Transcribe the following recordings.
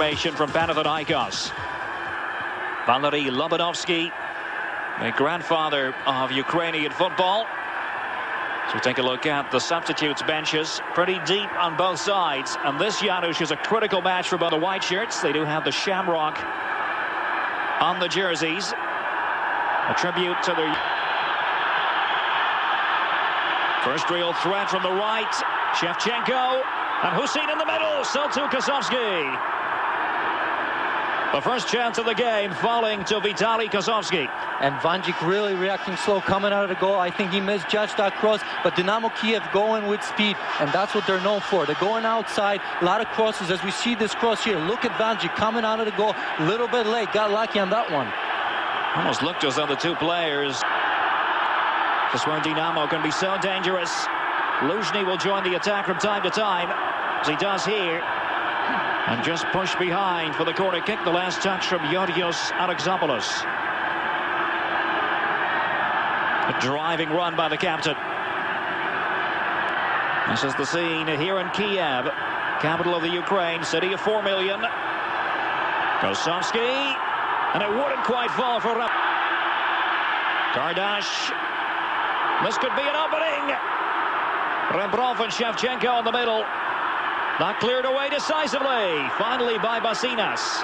formation from Panathinaikos. Valery Lobanovsky, the grandfather of Ukrainian football. So take a look at the substitutes benches. Pretty deep on both sides. And this, Janusz, is a critical match for both the white shirts. They do have the shamrock on the jerseys. A tribute to their first real threat from the right. Shevchenko and Gussin in the middle. So to Kosovский. The first chance of the game falling to Vitaly Kosovский. And Vanjik really reacting slow coming out of the goal. I think he misjudged that cross, but Dynamo Kyiv going with speed, and that's what they're known for. They're going outside, a lot of crosses as we see this cross here. Look at Vanjik coming out of the goal, a little bit late, got lucky on that one. Almost looked as though the two players, just where Dynamo can be so dangerous. Luzhny will join the attack from time to time, as he does here. And just pushed behind for the corner kick. The last touch from Yorios Alexopoulos. A driving run by the captain. This is the scene here in Kiev, capital of the Ukraine, city of 4 million. Kosovский, and it wouldn't quite fall for Kardash. This could be an opening. Rebrov and Shevchenko in the middle. Not cleared away decisively. Finally by Basinas.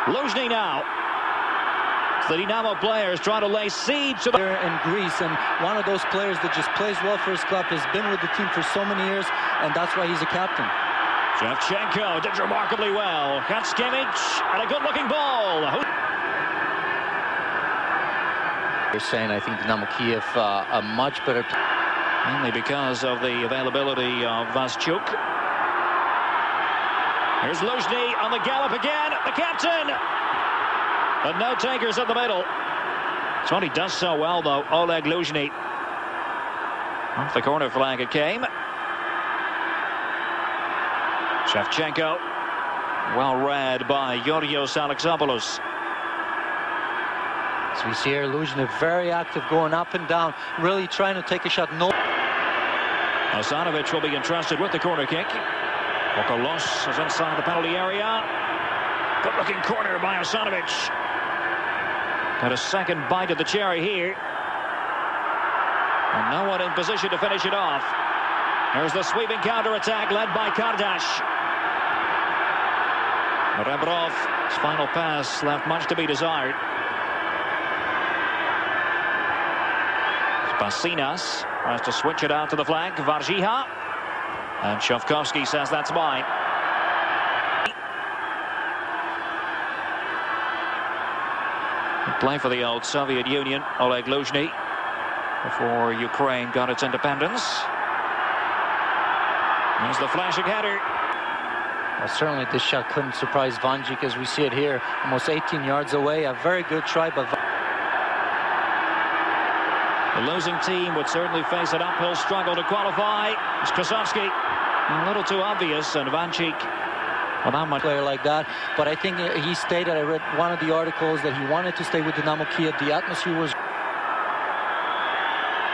Luzhny now. The Dynamo players trying to lay siege to the... in Greece, and one of those players that just plays well for his club, has been with the team for so many years, and that's why he's a captain. Shevchenko did remarkably well. Hацkevich and a good-looking ball. You're saying I think Dynamo Kyiv a much better... Mainly because of the availability of Vaschuk. Here's Luzhny on the gallop again. The captain! But no takers in the middle. It's what he does so well, though, Oleg Luzhny. Off the corner flag it came. Shevchenko. Well read by Yorios Alexopoulos. So we see here Luzhny very active, going up and down, really trying to take a shot. No. Asanovic will be entrusted with the corner kick. Okolos is inside the penalty area. Good-looking corner by Asanovic. Got a second bite of the cherry here. And no one in position to finish it off. There's the sweeping counter-attack led by Kardash. Rebrov, his final pass left much to be desired. Basinas tries to switch it out to the flank. Varjiha. And Šovkovský says that's mine. Play for the old Soviet Union, Oleg Luzhny, before Ukraine got its independence. There's the flashing header. Well, certainly this shot couldn't surprise Vanjik as we see it here. Almost 18 yards away. A very good try by The losing team would certainly face an uphill struggle to qualify. It's Kosovский. A little too obvious, and Vanjik, well, not much player like that. But I think he stated, I read one of the articles, that he wanted to stay with Dynamo Kyiv. The atmosphere was...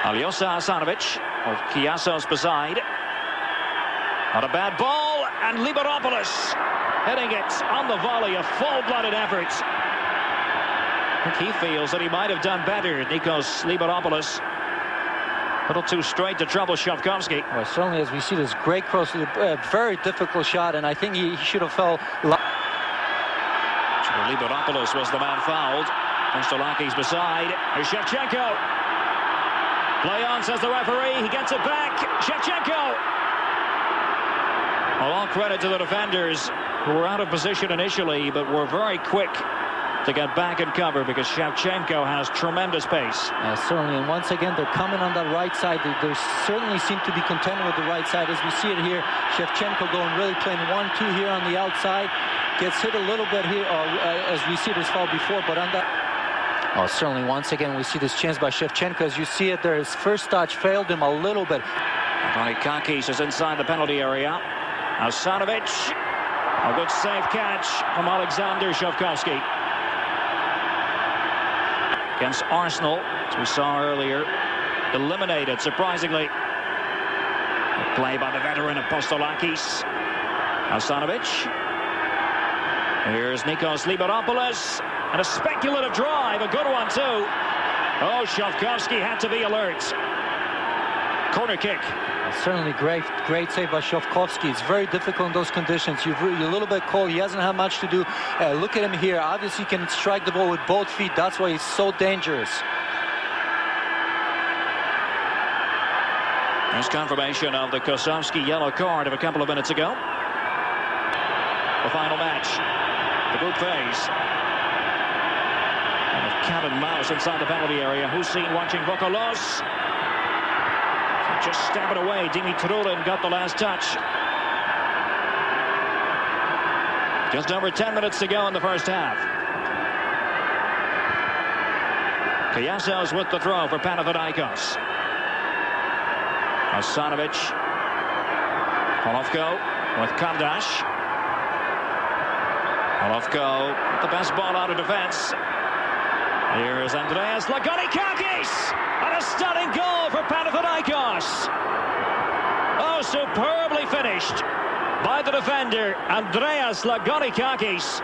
Alyosa Asanovic of Kiasos beside. Not a bad ball, and Liberopoulos hitting it on the volley. A full-blooded effort. I think he feels that he might have done better. Nikos Liberopoulos. A little too straight to trouble Šovkovský. Well, certainly as we see this great cross, a very difficult shot, and I think he should have fell. Liberopoulos was the man fouled. Postolaki's beside. Here's Shevchenko. Play on, says the referee. He gets it back. Shevchenko. Well, all credit to the defenders who were out of position initially, but were very quick to get back and cover, because Shevchenko has tremendous pace. Certainly, and once again, they're coming on the right side. They certainly seem to be contending with the right side. As we see it here, Shevchenko going, really playing 1-2 here on the outside. Gets hit a little bit here, as we see this foul before, but on that... Oh, certainly, once again, we see this chance by Shevchenko. As you see it there, his first touch failed him a little bit. Panathinaikos is inside the penalty area. Asanovic. A good safe catch from Alexander Šovkovský. Against Arsenal, as we saw earlier, eliminated, surprisingly. A play by the veteran of Postolakis. Asanovic. Here's Nikos Liberopoulos, and a speculative drive, a good one too. Oh, Šovkovский had to be alert. Corner kick. Certainly great save by Šovkovский. It's very difficult in those conditions. You're a little bit cold. He hasn't had much to do. Look at him here. Obviously, he can strike the ball with both feet. That's why he's so dangerous. There's confirmation of the Kosovский yellow card of a couple of minutes ago. The final match, the group phase. And a cat and mouse inside the penalty area. Gusin watching Vokolos. Just stab it away. Dmytrulin got the last touch. Just over 10 minutes to go in the first half. Kyasos with the throw for Panathinaikos. Asanovic. Головко with Kardash. Головко with the best ball out of defense. Here is Andreas Lagonikakis. And a stunning goal for Panathinaikos. Oh, superbly finished by the defender, Andreas Lagonikakis.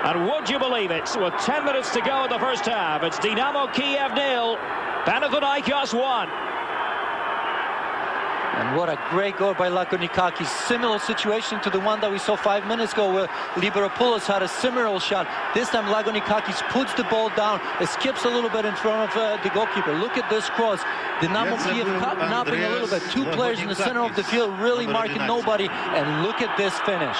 And would you believe it, with 10 minutes to go in the first half, it's Dynamo Kiev 0, Panathinaikos 1. And what a great goal by Lagonikakis. Similar situation to the one that we saw 5 minutes ago where Liberopoulos had a similar shot. This time Lagonikakis puts the ball down. It skips a little bit in front of the goalkeeper. Look at this cross. Dynamo Kyiv napping a little bit. Two players in the center of the field really marking nobody. And look at this finish.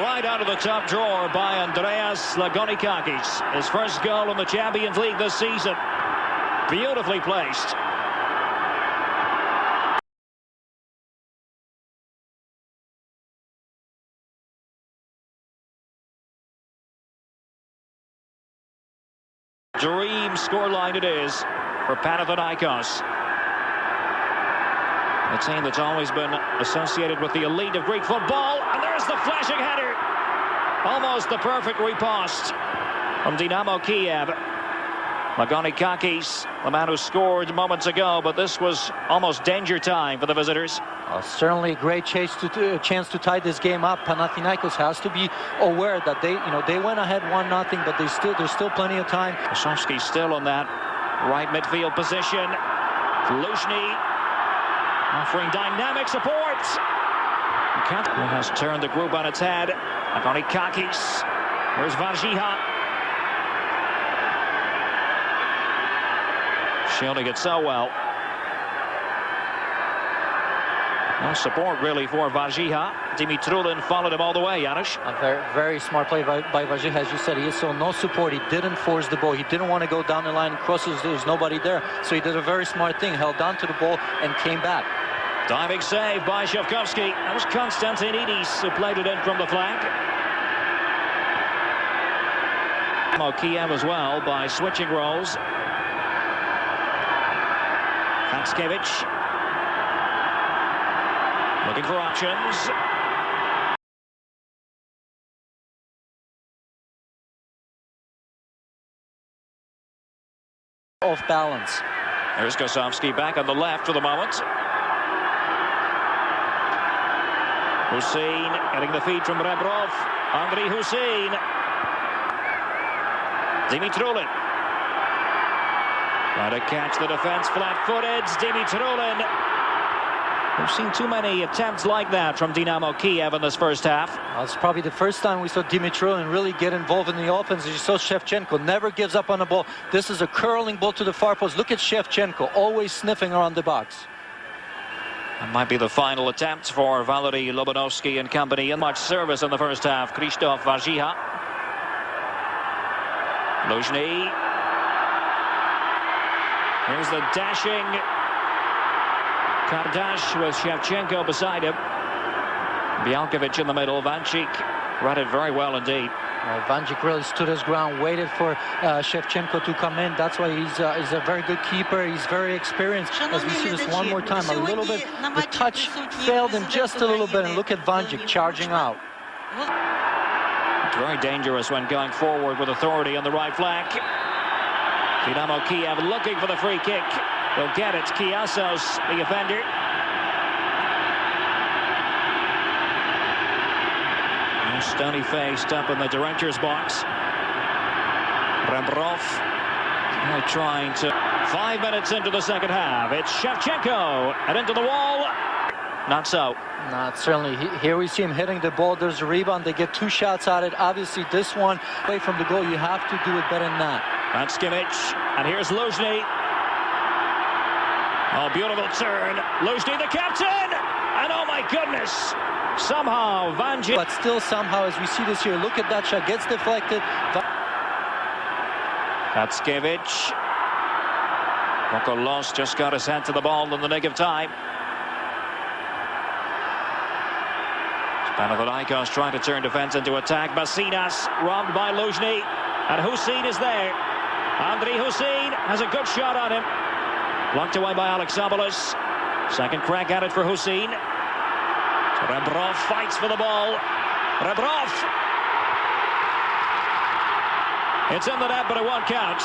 Right out of the top drawer by Andreas Lagonikakis. His first goal in the Champions League this season. Beautifully placed. Dream scoreline it is for Panathinaikos. A team that's always been associated with the elite of Greek football. And there's the flashing header. Almost the perfect riposte from Dynamo Kiev. Lagonikakis, the man who scored moments ago, but this was almost danger time for the visitors. Certainly a great chance to tie this game up. Panathinaikos has to be aware that they went ahead 1-0, but there's still plenty of time. Kosovский still on that right midfield position. Luzhnyi offering dynamic support. Who has turned the group on its head. Lagonikakis. Where's Varziha? Shielding it so well. No support really for Varziha. Dmytrulin followed him all the way, Janusz. A very, very smart play by Varziha. As you said, he saw no support. He didn't force the ball. He didn't want to go down the line and crosses. There's nobody there. So he did a very smart thing. Held on to the ball and came back. Diving save by Šovkovский. That was Konstantinidis who played it in from the flank. Dynamo Kiev as well by switching roles. Hацkevich looking for options. Off balance. There's Kosovский back on the left for the moment. Gusin getting the feed from Rebrov. Andrei Gusin. Dmytrulin. Trying to catch the defense flat-footed. Dmytrulin. We've seen too many attempts like that from Dynamo Kiev in this first half. It's probably the first time we saw Dmytrulin really get involved in the offense. As you saw, Shevchenko never gives up on the ball. This is a curling ball to the far post. Look at Shevchenko, always sniffing around the box. That might be the final attempt for Valery Lobanovsky and company. In much service in the first half. Krzysztof Varziha. Luzhnyi. Here's the dashing Kardash with Shevchenko beside him. Belkevich in the middle. Vancic read it very well indeed. Vancic really stood his ground, waited for Shevchenko to come in. That's why he's a very good keeper. He's very experienced. As we see this one more time, a little bit, the touch failed him just a little bit. And look at Vancic charging out. It's very dangerous when going forward with authority on the right flank. Dynamo Kiev looking for the free kick. They'll get it. Kyasos, the offender. Stony-faced up in the director's box. Rebrov trying to... 5 minutes into the second half. It's Shevchenko and into the wall. Not so. Not certainly. Here we see him hitting the ball. There's a rebound. They get 2 shots at it. Obviously, this one away from the goal. You have to do it better than that. Hацkevich. And here's Luzhny. Oh, beautiful turn. Luzhny, the captain. And oh my goodness. Somehow, Vanji. But still, somehow, as we see this here, look at that shot. Gets deflected. Hацkevich. Mokolos just got his head to the ball in the nick of time. Panathinaikos trying to turn defense into attack. Bassinas robbed by Luzhny. And Gussin is there. Andrei Gussin has a good shot on him. Blocked away by Alexandr. Second crack at it for Gussin. Rebrov fights for the ball. Rebrov. It's in the net, but it won't count.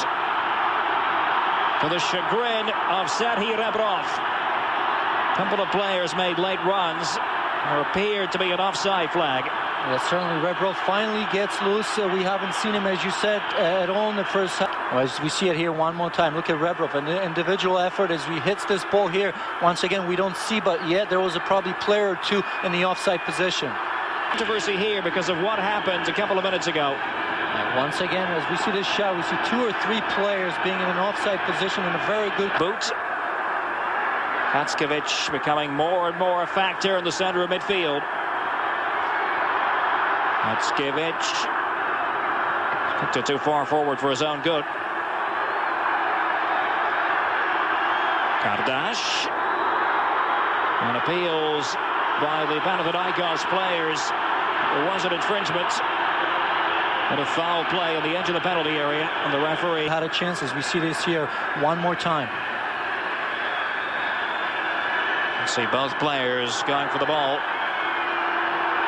To the chagrin of Serhii Rebrov. A couple of players made late runs. There appeared to be an offside flag. Yeah, certainly Rebrov finally gets loose. We haven't seen him, as you said, at all in the first half. As we see it here one more time, look at Rebrov, an individual effort as he hits this ball here. Once again, we don't see, but yet there was a probably player or two in the offside position. Controversy here because of what happened a couple of minutes ago. Once again, as we see this shot, we see 2 or 3 players being in an offside position in a very good boot. Hацkevich becoming more and more a factor in the center of midfield. Hацkevich kicked it too far forward for his own good. Kardash. And appeals by the Panathinaikos players. There was an infringement. And a foul play on the edge of the penalty area, and the referee had a chance, as we see this here one more time. See both players going for the ball.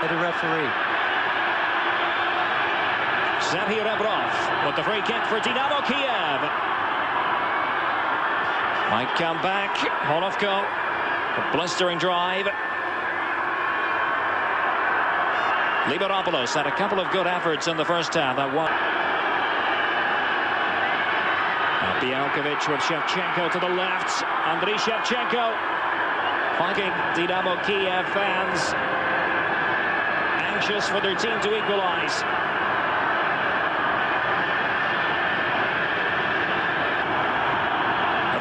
By the referee. Serhii Rebrov with the free kick for Dynamo Kiev. Might come back. Головко, a blistering drive. Liberopoulos had a couple of good efforts in the first half. That one. Belькевич with Shevchenko to the left. Andriy Shevchenko. Fucking Dynamo Kiev fans anxious for their team to equalize.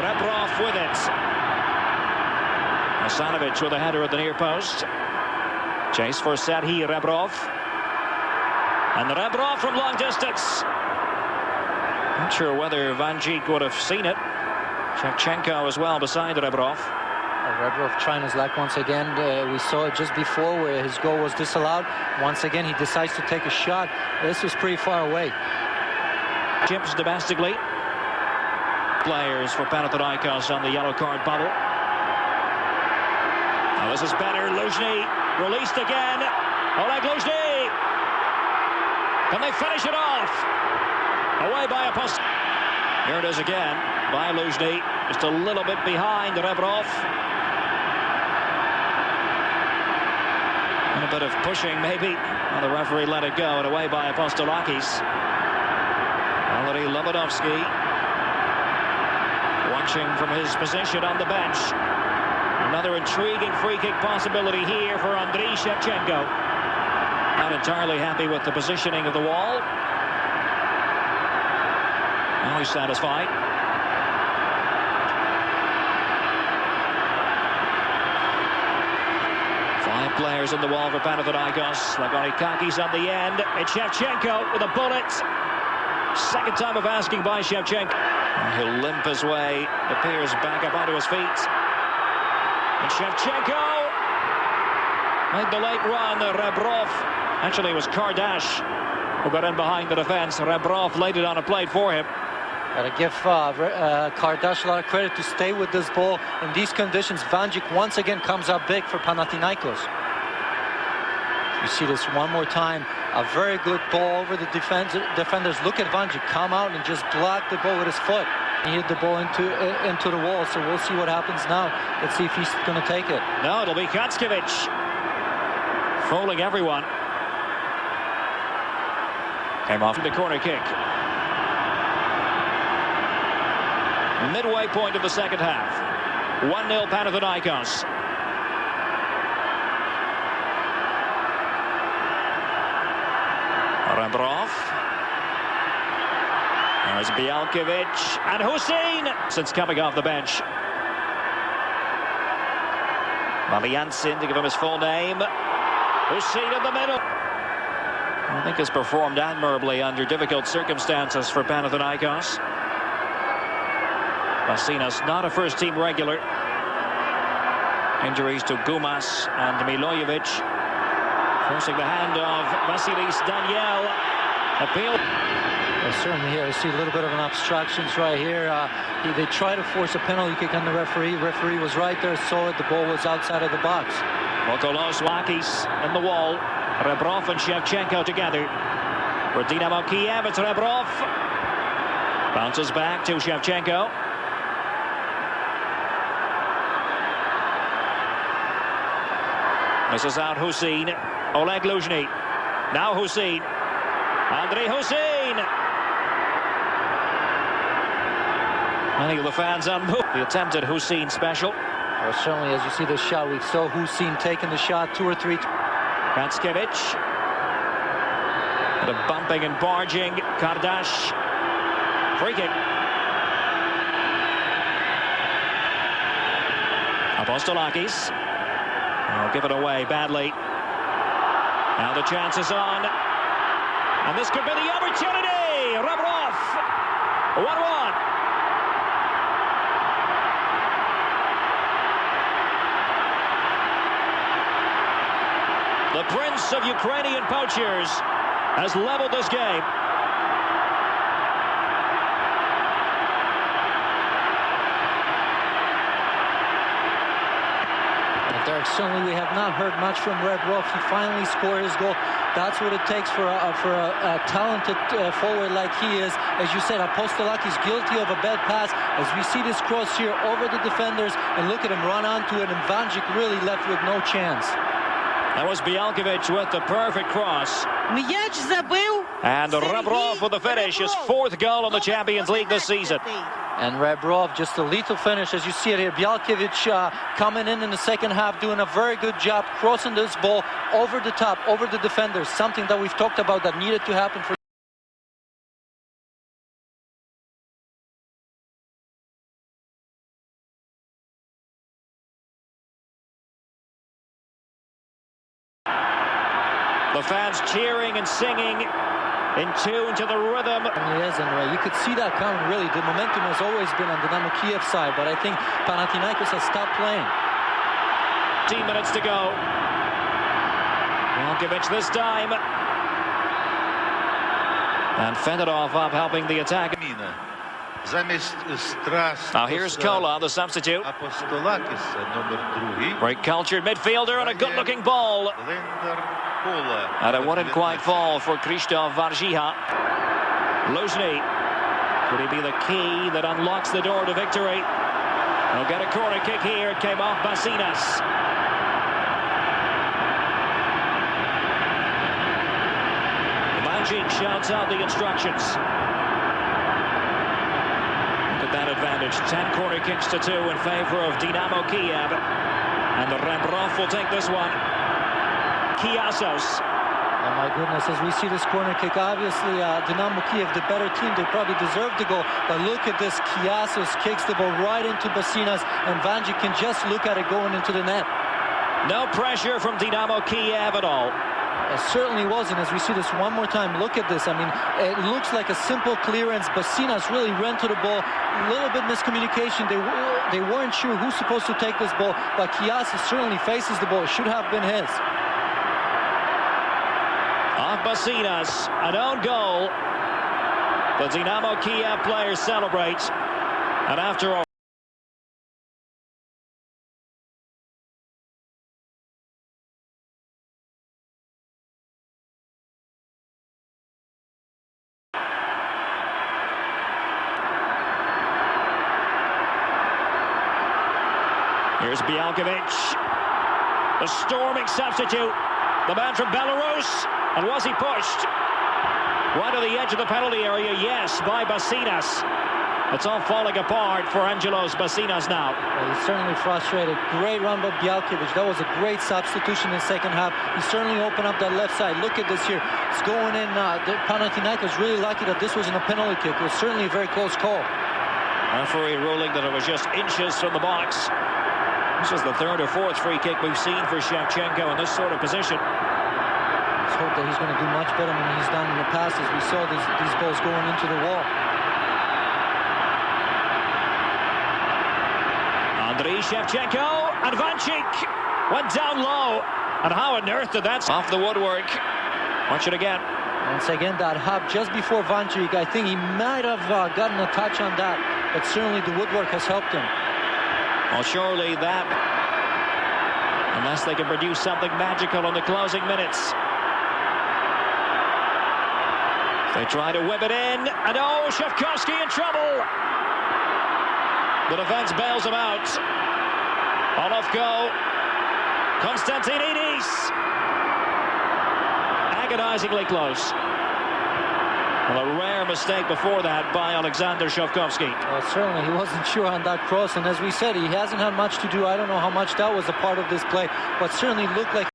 Rebrov with it. Asanovic with a header at the near post. Chase for Serhii Rebrov. And Rebrov from long distance. Not sure whether Vanjik would have seen it. Shevchenko as well beside Rebrov. Rebrov trying his luck once again. We saw it just before where his goal was disallowed. Once again, he decides to take a shot. This was pretty far away. Chips domestically. Players for Panathinaikos on the yellow card bubble. Now this is better. Luzhny released again. Oleg Luzhny. Can they finish it off? Away by a post. Here it is again by Luzhny. Just a little bit behind Rebrov. And a bit of pushing maybe. Well, the referee let it go and away by Apostolakis. Valery Lobanovsky watching from his position on the bench. Another intriguing free kick possibility here for Andriy Shevchenko. Not entirely happy with the positioning of the wall. Now he's satisfied. Players in the wall for Panathinaikos. Lagonikakis on the end. It's Shevchenko with a bullet. Second time of asking by Shevchenko. And he'll limp his way. Appears back up onto his feet. And Shevchenko made the late run. Rebrov. Actually, it was Kardash who got in behind the defense. Rebrov laid it on a plate for him. Gotta give Kardash a lot of credit to stay with this ball in these conditions. Vanjik once again comes up big for Panathinaikos. You see this one more time. A very good ball over the defenders. Look at Vanjik come out and just block the ball with his foot. He hit the ball into the wall, so we'll see what happens now. Let's see if he's going to take it. No, it'll be Hацkevich fooling everyone. Came off the corner kick. Midway point of the second half. 1-0 Panathinaikos. Rebrov. There's Belькевич and Gussin since coming off the bench. Valiansin to give him his full name. Gussin in the middle. I think has performed admirably under difficult circumstances for Panathinaikos. Basinas not a first-team regular. Injuries to Gumas and Milojevic. Forcing the hand of Vasilis Daniel. Appeal. Well, certainly here I see a little bit of an obstructions right here. They try to force a penalty kick on the referee. Referee was right there, saw it. The ball was outside of the box. Mokolos Wakis in the wall. Rebrov and Shevchenko together. For Dynamo Kiev, it's Rebrov. Bounces back to Shevchenko. Misses out Gussin. Oleg Luzhny. Now Gussin. Andrei Gussin. Many of the fans unmoved. The attempted Gussin special. Well, certainly, as you see this shot, we saw Gussin taking the shot 2 or 3. Hацkevich. The bumping and barging. Kardash. Free kick. Apostolakis. Oh, give it away badly. Now the chance is on. And this could be the opportunity. Rebrov. 1-1. The prince of Ukrainian poachers has leveled this game. Derek, certainly we have not heard much from Rebrov. He finally scored his goal. That's what it takes for a talented forward like he is. As you said, Apostolakis guilty of a bad pass. As we see this cross here over the defenders, and look at him run onto it, and Vanjic really left with no chance. That was Belькевич with the perfect cross. And Rebrov with the finish, his 4th goal in the Champions League this season. And Rebrov, just a lethal finish, as you see it here. Belькевич coming in the second half, doing a very good job, crossing this ball over the top, over the defenders. Something that we've talked about that needed to happen for. The fans cheering and singing in tune to the rhythm. It is, and you could see that coming, really. The momentum has always been on Dynamo Kyiv side, but I think Panathinaikos has stopped playing. 10 minutes to go. Belькевич this time. And Fedorov up helping the attack. Now here's Kola, the substitute. Great cultured midfielder and a good-looking ball. And it wouldn't quite fall for Krzysztof Warzycha. Luzhny. Could he be the key that unlocks the door to victory? He'll get a corner kick here. It came off Basinas. Vanjic shouts out the instructions. Look at that advantage. 10 corner kicks to 2 in favor of Dynamo Kiev. And the Rebrov will take this one. Kiasos. Oh my goodness, as we see this corner kick, obviously Dynamo Kyiv, the better team, they probably deserve the goal. But look at this, Kiasos kicks the ball right into Basinas, and Vanjic can just look at it going into the net. No pressure from Dynamo Kiev at all. It certainly wasn't. As we see this one more time, look at this. I mean, it looks like a simple clearance. Basinas really ran to the ball. A little bit miscommunication. They weren't sure who's supposed to take this ball, but Kiasos certainly faces the ball. It should have been his. Off Basinas, an own goal. The Dynamo Kiev players celebrate. And after all, here's Belькевich, the storming substitute, the man from Belarus, and was he pushed? Right on the edge of the penalty area, yes, by Basinas. It's all falling apart for Angelos Basinas now. Well, he's certainly frustrated. Great run by Belькевich. That was a great substitution in the second half. He certainly opened up that left side. Look at this here. It's going in. Panathinaikos really lucky that this wasn't a penalty kick. It was certainly a very close call. Referee ruling that it was just inches from the box. This is the third or fourth free kick we've seen for Shevchenko in this sort of position. Let's hope that he's going to do much better than he's done in the past, as we saw these balls going into the wall. Andriy Shevchenko, and Vancic went down low. And how on earth did that off the woodwork? Watch it again. Once again, that hop just before Vancic. I think he might have gotten a touch on that, but certainly the woodwork has helped him. Well, surely that, unless they can produce something magical in the closing minutes. They try to whip it in, and oh, Ševkovský in trouble. The defense bails him out. Головко, Konstantinidis. Agonizingly close. Well, a rare mistake before that by Alexander Šovkovský. Well, certainly he wasn't sure on that cross, and as we said, he hasn't had much to do. I don't know how much that was a part of this play, but certainly looked like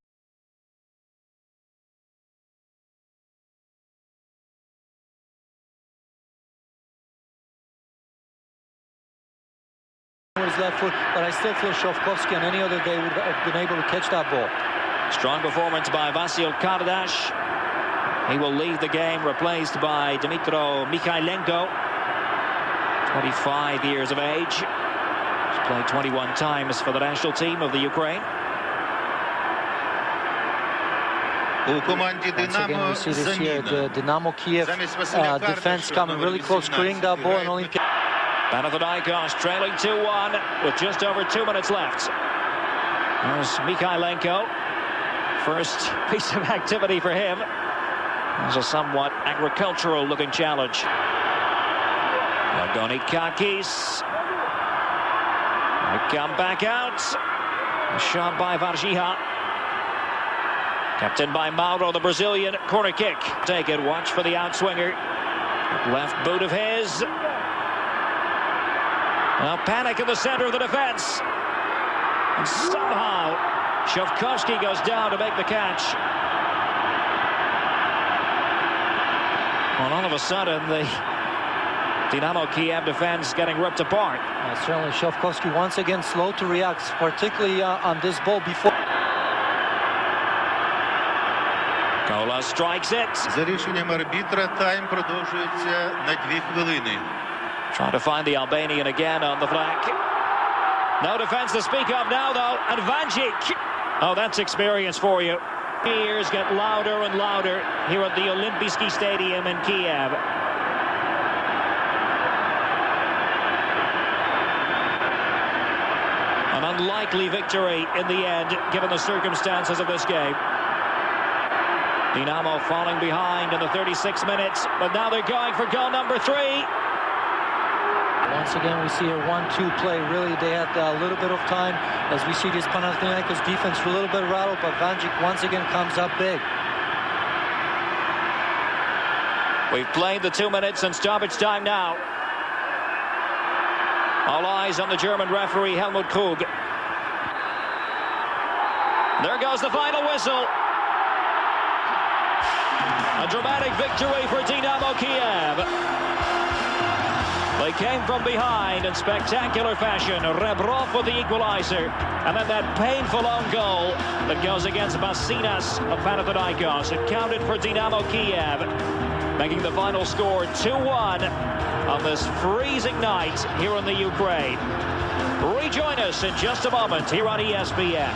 his left foot, but I still feel Šovkovský on any other day would have been able to catch that ball. Strong performance by Vasil Kardash. He will leave the game, replaced by Dmytro Mikhailenko, 25 years of age. He's played 21 times for the national team of the Ukraine. Once again, we see this here, the Dynamo Kyiv defense coming really close, clearing that ball, and Olympic. Panathinaikos trailing 2-1 with just over 2 minutes left. There's Mikhailenko. First piece of activity for him. It's a somewhat agricultural-looking challenge. Lagonikakis. They come back out. A shot by Varžiha. Captained by Mauro, the Brazilian. Corner kick. Take it. Watch for the outswinger. Left boot of his. Now panic in the center of the defense. And somehow Šovkovský goes down to make the catch. Well, all of a sudden, the Dynamo Kiev defense getting ripped apart. Certainly Šovkovský once again slow to react, particularly on this ball before. Kola strikes it. За рішенням арбітра тайм продовжується на 2 хвилини. Trying to find the Albanian again on the flank. No defense to speak of now, though. And Vancic. Oh, that's experience for you. Ears get louder and louder here at the Olympiski Stadium in Kiev. An unlikely victory in the end, given the circumstances of this game. Dynamo falling behind in the 36 minutes, but now they're going for goal number 3. Once again, we see a 1-2 play. Really, they had a little bit of time. As we see this Panathinaikos defense a little bit rattled, but Vancic once again comes up big. We've played the 2 minutes and stoppage time now. All eyes on the German referee, Helmut Krug. There goes the final whistle. A dramatic victory for Dynamo Kiev. They came from behind in spectacular fashion. Rebrov with the equalizer. And then that painful own goal that goes against Basinas of Panathinaikos. It counted for Dynamo Kiev, making the final score 2-1 on this freezing night here in the Ukraine. Rejoin us in just a moment here on ESPN.